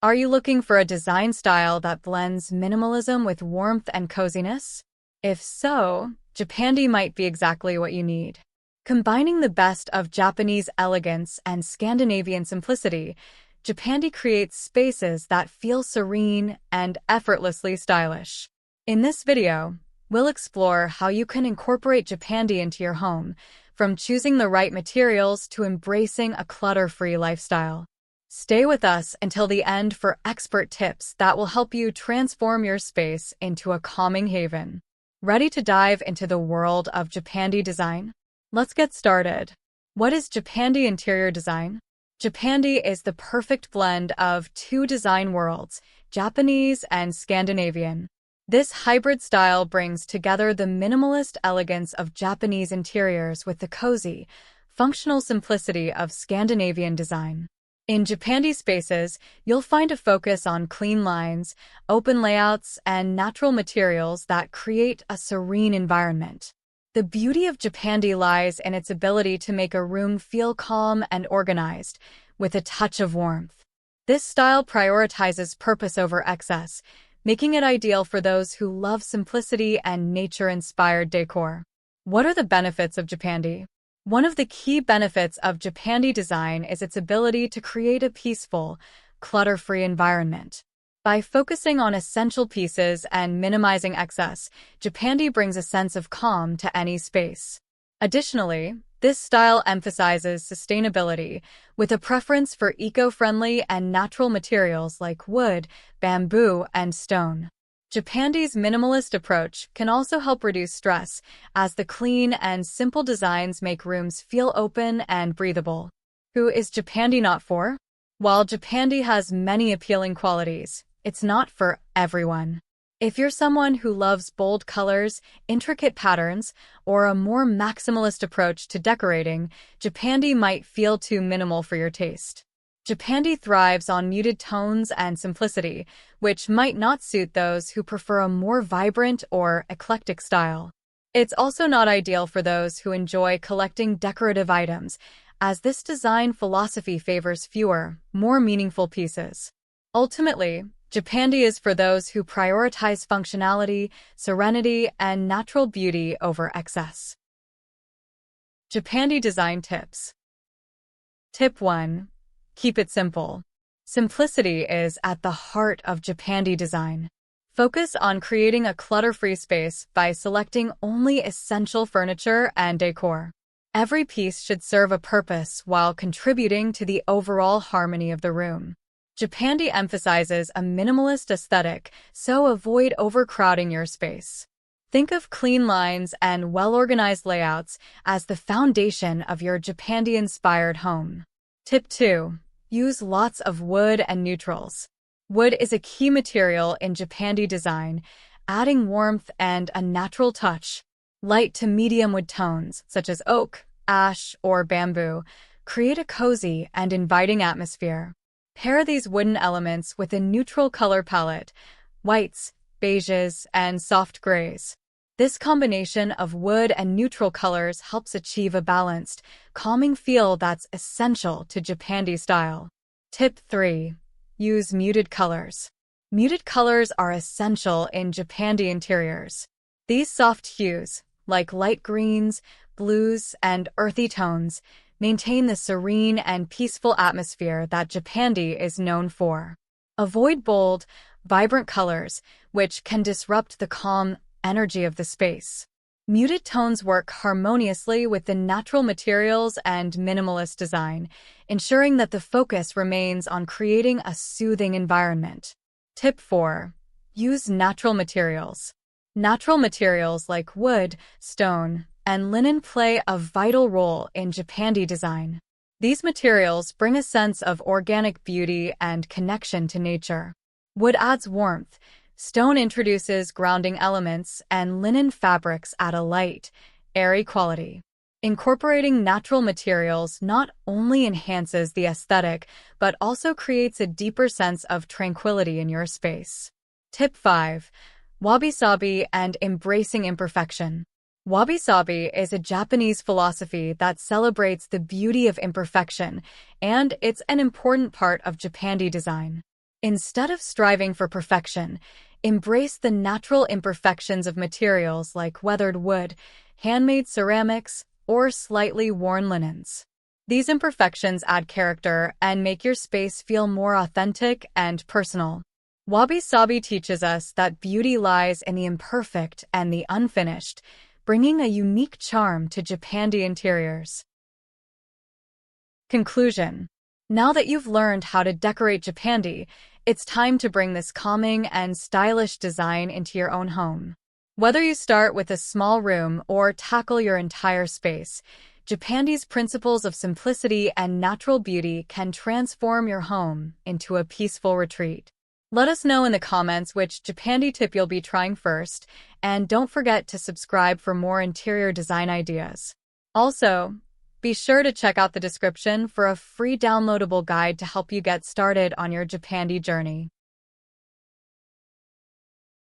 Are you looking for a design style that blends minimalism with warmth and coziness? If so, Japandi might be exactly what you need. Combining the best of Japanese elegance and Scandinavian simplicity, Japandi creates spaces that feel serene and effortlessly stylish. In this video, we'll explore how you can incorporate Japandi into your home, from choosing the right materials to embracing a clutter-free lifestyle. Stay with us until the end for expert tips that will help you transform your space into a calming haven. Ready to dive into the world of Japandi design? Let's get started. What is Japandi interior design? Japandi is the perfect blend of two design worlds, Japanese and Scandinavian. This hybrid style brings together the minimalist elegance of Japanese interiors with the cozy, functional simplicity of Scandinavian design. In Japandi spaces, you'll find a focus on clean lines, open layouts, and natural materials that create a serene environment. The beauty of Japandi lies in its ability to make a room feel calm and organized, with a touch of warmth. This style prioritizes purpose over excess, making it ideal for those who love simplicity and nature-inspired decor. What are the benefits of Japandi? One of the key benefits of Japandi design is its ability to create a peaceful, clutter-free environment. By focusing on essential pieces and minimizing excess, Japandi brings a sense of calm to any space. Additionally, this style emphasizes sustainability, with a preference for eco-friendly and natural materials like wood, bamboo, and stone. Japandi's minimalist approach can also help reduce stress, as the clean and simple designs make rooms feel open and breathable. Who is Japandi not for? While Japandi has many appealing qualities, it's not for everyone. If you're someone who loves bold colors, intricate patterns, or a more maximalist approach to decorating, Japandi might feel too minimal for your taste. Japandi thrives on muted tones and simplicity, which might not suit those who prefer a more vibrant or eclectic style. It's also not ideal for those who enjoy collecting decorative items, as this design philosophy favors fewer, more meaningful pieces. Ultimately, Japandi is for those who prioritize functionality, serenity, and natural beauty over excess. Japandi design tips. Tip 1. Keep it simple. Simplicity is at the heart of Japandi design. Focus on creating a clutter-free space by selecting only essential furniture and decor. Every piece should serve a purpose while contributing to the overall harmony of the room. Japandi emphasizes a minimalist aesthetic, so avoid overcrowding your space. Think of clean lines and well-organized layouts as the foundation of your Japandi-inspired home. Tip 2. Use lots of wood and neutrals. Wood is a key material in Japandi design, adding warmth and a natural touch. Light to medium wood tones, such as oak, ash, or bamboo, create a cozy and inviting atmosphere. Pair these wooden elements with a neutral color palette, whites, beiges, and soft grays. This combination of wood and neutral colors helps achieve a balanced, calming feel that's essential to Japandi style. Tip 3. Use muted colors. Muted colors are essential in Japandi interiors. These soft hues, like light greens, blues, and earthy tones, maintain the serene and peaceful atmosphere that Japandi is known for. Avoid bold, vibrant colors, which can disrupt the calm energy of the space. Muted tones work harmoniously with the natural materials and minimalist design, ensuring that the focus remains on creating a soothing environment. Tip 4. Use natural materials. Natural materials like wood, stone, and linen play a vital role in Japandi design. These materials bring a sense of organic beauty and connection to nature. Wood adds warmth, stone introduces grounding elements, and linen fabrics add a light, airy quality. Incorporating natural materials not only enhances the aesthetic, but also creates a deeper sense of tranquility in your space. Tip 5. Wabi Sabi and embracing imperfection. Wabi Sabi is a Japanese philosophy that celebrates the beauty of imperfection, and it's an important part of Japandi design. Instead of striving for perfection, embrace the natural imperfections of materials like weathered wood, handmade ceramics, or slightly worn linens. These imperfections add character and make your space feel more authentic and personal. Wabi Sabi teaches us that beauty lies in the imperfect and the unfinished, bringing a unique charm to Japandi interiors. Conclusion. Now that you've learned how to decorate Japandi, it's time to bring this calming and stylish design into your own home. Whether you start with a small room or tackle your entire space, Japandi's principles of simplicity and natural beauty can transform your home into a peaceful retreat. Let us know in the comments which Japandi tip you'll be trying first, and don't forget to subscribe for more interior design ideas. Also, be sure to check out the description for a free downloadable guide to help you get started on your Japandi journey.